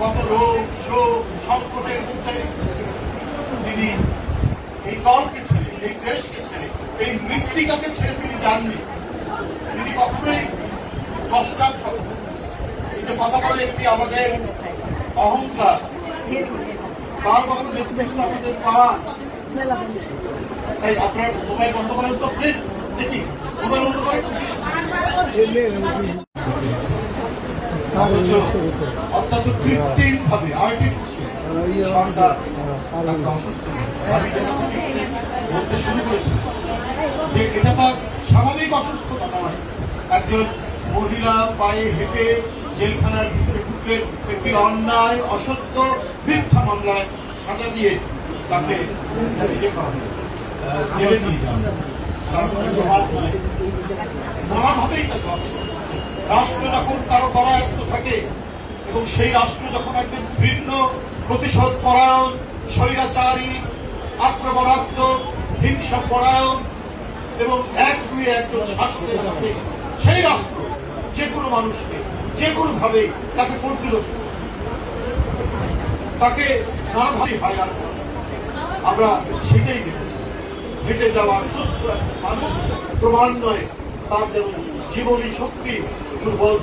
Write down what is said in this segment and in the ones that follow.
কত রোগ শোক সংকটের মধ্যে তিনি এই দলকে ছেড়ে, এই দেশকে ছেড়ে, এই মৃত্তিকাকে ছেড়ে তিনি যাননি। তিনি কখনোই পশ্চাৎপদ। এই যে কথা বলে একটি আমাদের অহংকার, তার মতো নেতৃত্ব আমাদের পাওয়া। তাই আপনার মোবাইল বন্ধ করেন তো প্লিজ, দেখি মোবাইল বন্ধ করেন। অত্যন্ত কৃত্রিম ভাবে সরকার তাকে অসুস্থ। আমি বলতে শুরু করেছি যে এটা তার স্বাভাবিক অসুস্থতা নয়। একজন মহিলা পায়ে হেঁটে জেলখানার ভিতরে ঢুকলেন একটি অন্যায় অসত্য মিথ্যা মামলায় সাজা দিয়ে তাকে ইয়ে করা হল, জেলে নিয়ে যাওয়া। নানাভাবেই তাকে রাষ্ট্র যখন কারো পরায়ত্ত থাকে এবং সেই রাষ্ট্র যখন একজন ঘৃণ্য প্রতিশোধ পরায়ণ স্বৈরাচারী আক্রমণাত্মক হিংসা পরায়ণ এবং একজন শাসকের থাকে, সেই রাষ্ট্র যে কোনো মানুষকে যে কোনো ভাবে তাকে পর্যবেক্ষণ, তাকে নানাভাবে হয়রান করে। আমরা সেটাই দেখেছি। হেঁটে যাওয়ার সুস্থ মানুষ ক্রমান্বয়ে তার যেন জীবনী শক্তি দুর্বল।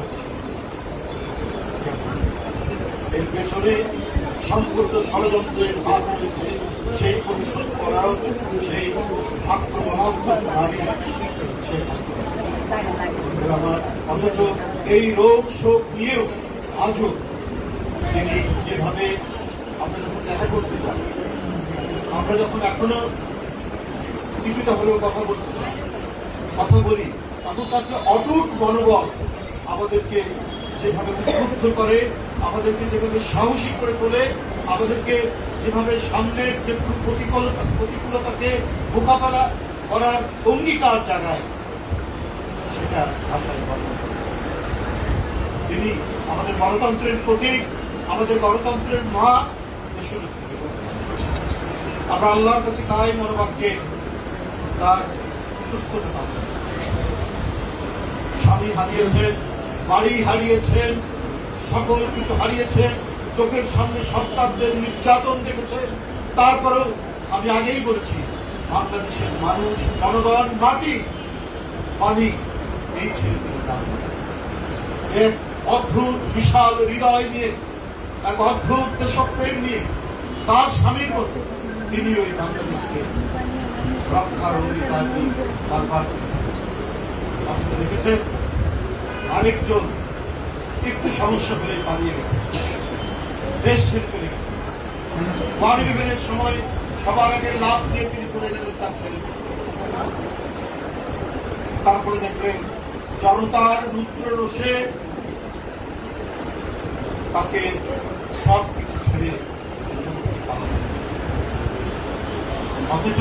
এর পেছনে সম্পূর্ণ ষড়যন্ত্রের হাত রয়েছে সেই পরিশোধ করাও, সেই আক্রমণাত্মক নারী, সেই আমার। অথচ এই রোগ শোক নিয়েও আজও তিনি যেভাবে আমরা যখন দেখা করতে চাই, আমরা যখন এখনো কিছুটা হলেও কথা বলতে চাই, কথা বলি, তখন তার যে অটুট মনোবল আমাদেরকে যেভাবে উদ্বুদ্ধ করে, আমাদেরকে যেভাবে সাহসী করে তোলে, আমাদেরকে যেভাবে সামনের যে প্রতিকূলতাকে মোকাবেলা করার অঙ্গীকার জাগায়, সেটা আশায় বলে। তিনি আমাদের গণতন্ত্রের প্রতীক, আমাদের গণতন্ত্রের মা, দেশনেত্রী। আমরা আল্লাহর কাছে তাই মনোবাক্যে তার সুস্থতা কামনা করছি। স্বামী হারিয়েছেন, বাড়ি হারিয়েছেন, সকল কিছু হারিয়েছেন, চোখের সামনে সন্তানদের নির্যাতন দেখেছেন। তারপরেও আমি আগেই বলেছি, বাংলাদেশের মানুষ, জনগণ, মাটি, পানি, এই ছেলেগুলো এক অদ্ভুত বিশাল হৃদয় নিয়ে, এক অদ্ভুত দেশপ্রেম নিয়ে তার স্বামীর মতো তিনি ওই বাংলাদেশকে রক্ষার অঙ্গীকার নিয়ে বারবার আপনি দেখেছেন। আরেকজন একটু সমস্যা হলে পালিয়ে গেছে, দেশ ছেড়ে চলে গেছে। ওয়ারিবের সময় সবার আগে লাভ দিয়ে তিনি চলে গেলেন তার ছেলে গেছে। তারপরে দেখলেন জনতার রুদ্র রোষে তাকে সব কিছু ছেড়ে, অথচ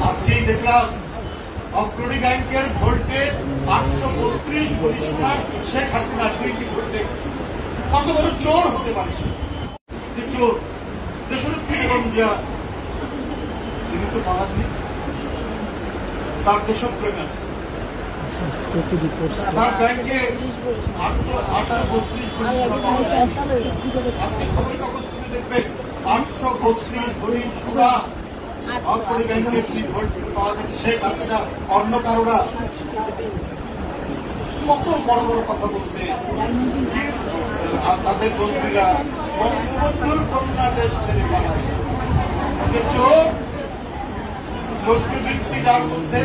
আজকেই দেখলাম অগ্রণী ব্যাংকের ভোল্টে 832 কোটি সোনা শেখ হাসিনার দুইটি ভোল্টে। কত বড় চোর হতে পারে সে, যে চোর দেশনেত্রী বেগম জিয়া, তিনি তো পালাননি, তার দেশপ্রেম আছে। তার ব্যাংকে 832 কোটি সোনা পাওয়া যায়। আজকে খবর কাগজ খুলে দেখবে 832 কোটি সোনা অগ্রণী ব্যাংকের ভোল্ট পাওয়া গেছে। শেখ হাসিনা, অন্য কারোরা কত বড় বড় কথা বলতে, তাদের মন্ত্রীরা বঙ্গবন্ধুর কন্যা দেশ ছেড়ে পালায়। যে চৌর্যবৃত্তি যার মধ্যে,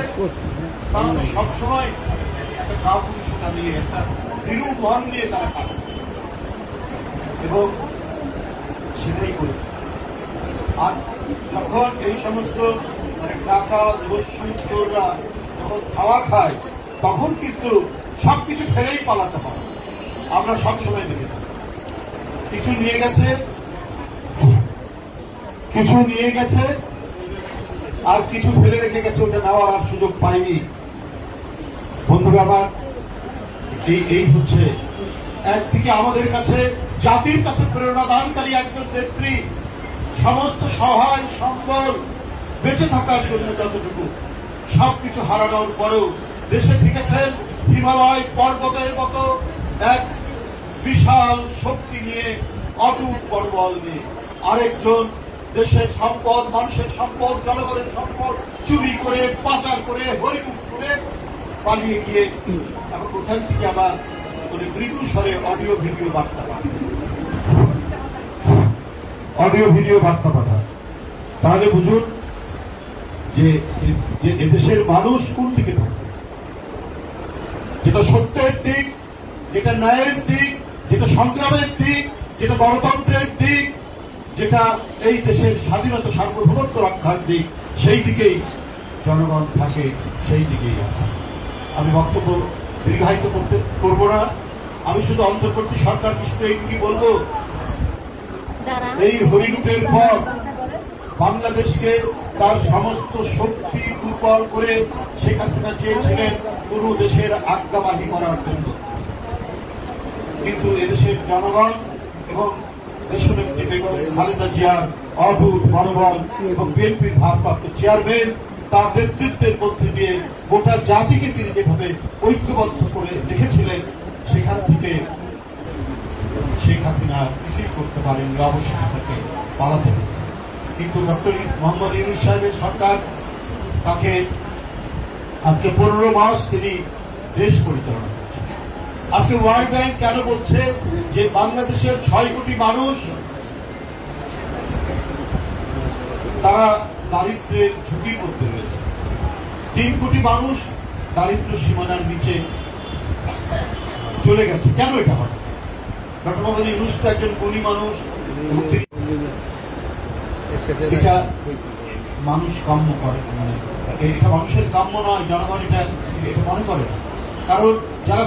তারা তো সবসময় একটা গা পুরুষতা নিয়ে, একটা ভীরু মন নিয়ে তারা কাটে, এবং সেটাই করেছে। আর যখন এই সমস্ত টাকা দস্যু চোররা যখন খাওয়া খায়, তখন কিন্তু সবকিছু ফেলেই পালাতে হয়। আমরা সবসময় দেখেছি, কিছু নিয়ে গেছে আর কিছু ফেলে রেখে গেছে, ওটা নেওয়ার আর সুযোগ পায়নি। বন্ধুরা আমার, এই হচ্ছে একদিকে আমাদের কাছে, জাতির কাছে প্রেরণা দানকারী একজন নেত্রী, সমস্ত সহায় সম্বল বেঁচে থাকার জন্য যতটুকু, সবকিছু হারানোর পরেও দেশে থেকেছেন হিমালয় পর্বতের মতো এক বিশাল শক্তি নিয়ে, অটুট বড়বল নিয়ে, আরেকজন দেশের সম্পদ, মানুষের সম্পদ, জনগণের সম্পদ চুরি করে, পাচার করে, হরিমুখ করে পালিয়ে গিয়ে এবং ওখান থেকে আবার উনি মৃদু স্বরে অডিও ভিডিও বার্তা পাঠান। তাহলে বুঝুন যে এদেশের মানুষ কোন দিকে থাকে, যেটা সত্যের দিক, যেটা ন্যায়ের দিক, যেটা সংগ্রামের দিক, যেটা গণতন্ত্রের দিক, যেটা এই দেশের স্বাধীনতা সার্বভৌমত্ব রক্ষার দিক, সেই দিকেই জনগণ থাকে, সেই দিকেই আছে। আমি বক্তব্য দীর্ঘায়িত করব না। আমি শুধু অন্তর্বর্তী সরকারকে শুধু এইটুকুই বলবো, এই হরিলুটের পর বাংলাদেশকে তার সমস্ত শক্তি দুর্বল করে শেখ হাসিনা চেয়েছিলেন কোন দেশের আজ্ঞাবাহী করার জন্য, কিন্তু এদেশের জনগণ এবং দেশনেত্রী বেগম খালেদা জিয়ার অটুট মনোবল এবং বিএনপির ভারপ্রাপ্ত চেয়ারম্যান তার নেতৃত্বের মধ্যে দিয়ে গোটা জাতিকে তিনি যেভাবে ঐক্যবদ্ধ করে রেখেছিলেন, সেখান থেকে শেখ হাসিনা কিছুই করতে পারেননি, অবশেষে তাকে পালাতে হয়েছে। কিন্তু ডক্টর মোহাম্মদ ইউনূস সাহেবের সরকার তাকে আজকে 15 মাস তিনি দেশ পরিচালনা করছেন। আজকে ওয়ার্ল্ড ব্যাংক কেন বলছে যে বাংলাদেশের 6 কোটি মানুষ তারা দারিদ্র্যের ঝুঁকির মধ্যে রয়েছে, 3 কোটি মানুষ দারিদ্র্য সীমানার নিচে চলে গেছে। কেন এটা হবে? ডক্টর মোহাম্মদ ইউনূস তো একজন গুণী মানুষ, এটা মানুষ কাম্য করে, মানে এটা মানুষের কাম্য নয়, জনগণ এটা মনে করে না। কারণ যারা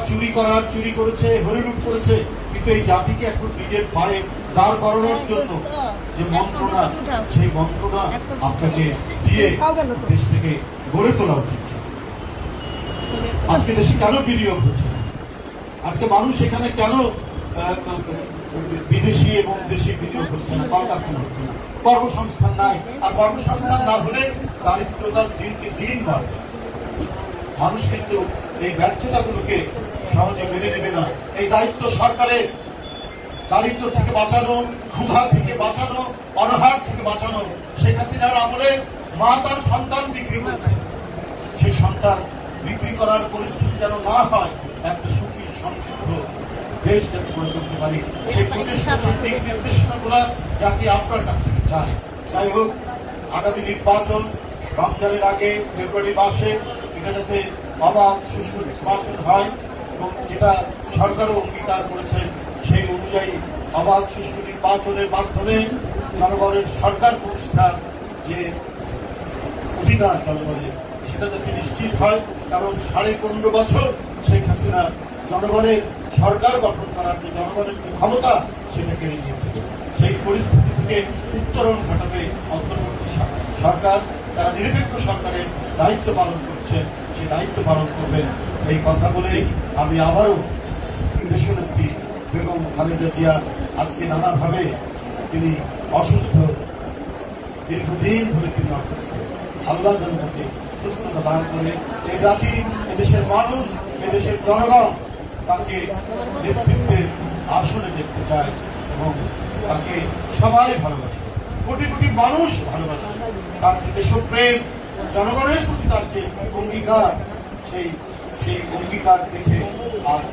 চুরি করেছে, হরিলুট করেছে, কিন্তু এই জাতিকে এখন নিজের পায়ে দাঁড় করানোর জন্য যে মন্ত্রণা, সেই মন্ত্রণা আপনাকে দিয়ে দেশ থেকে গড়ে তোলা উচিত। আজকে দেশে কেন বিনিয়োগ হচ্ছে? আজকে মানুষ এখানে কেন বিদেশি এবং দেশি বিনিয়োগ হচ্ছে না, কলকারখানা হচ্ছে না? কর্মসংস্থান নাই, আর কর্মসংস্থান না হলে দারিদ্রতা দিনকে দিন বাড়বে। মানুষ কিন্তু এই ব্যর্থতাগুলোকে সহজে মেনে নেবে না। এই দায়িত্ব সরকারের, দারিদ্র থেকে বাঁচানো, ক্ষুধা থেকে বাঁচানো, অনাহার থেকে বাঁচানো। শেখ হাসিনার আমলে মা তার সন্তান বিক্রি করেছে, সেই সন্তান বিক্রি করার পরিস্থিতি যেন না হয়, একটা সুখী সমৃদ্ধ দেশ যাতে গড়ে তুলতে পারি, সেই প্রচেষ্টা, দিক নির্দেশনাগুলো জাতি আপনার কাছ থেকে চায়। যাই হোক, আগামী নির্বাচন রমজানের আগে ফেব্রুয়ারি মাসে এটা যাতে অবাধ সুষ্ঠু নির্বাচন হয় এবং যেটা সরকারও অঙ্গীকার করেছে সেই অনুযায়ী অবাধ সুষ্ঠু নির্বাচনের মাধ্যমে জনগণের সরকার প্রতিষ্ঠার যে অধিকার জনগণের, সেটা যাতে নিশ্চিত হয়। কারণ 15.5 বছর শেখ হাসিনা জনগণের সরকার গঠন করার যে জনগণের যে ক্ষমতা, সেটা কেড়ে নিয়েছে। সেই পরিস্থিতি থেকে উত্তরণ ঘটাবে অন্তর্বর্তী সরকার। তারা নিরপেক্ষ সরকারের দায়িত্ব পালন করছে, সেই দায়িত্ব পালন করবেন। এই কথা বলেই আমি আবারও দেশনেত্রী বেগম খালেদা জিয়া আজকে নানাভাবে তিনি অসুস্থ, দীর্ঘদিন ধরে তিনি অসুস্থ, আল্লাহ যেন তাকে সুস্থতা দান করে। এই জাতি, এদেশের মানুষ, এদেশের জনগণ তাকে নেতৃত্বের আসনে দেখতে চায় এবং তাকে সবাই ভালোবাসে, কোটি কোটি মানুষ ভালোবাসে। তার যে দেশপ্রেম, জনগণের প্রতি তার যে অঙ্গীকার, সেই অঙ্গীকার দেখে আজ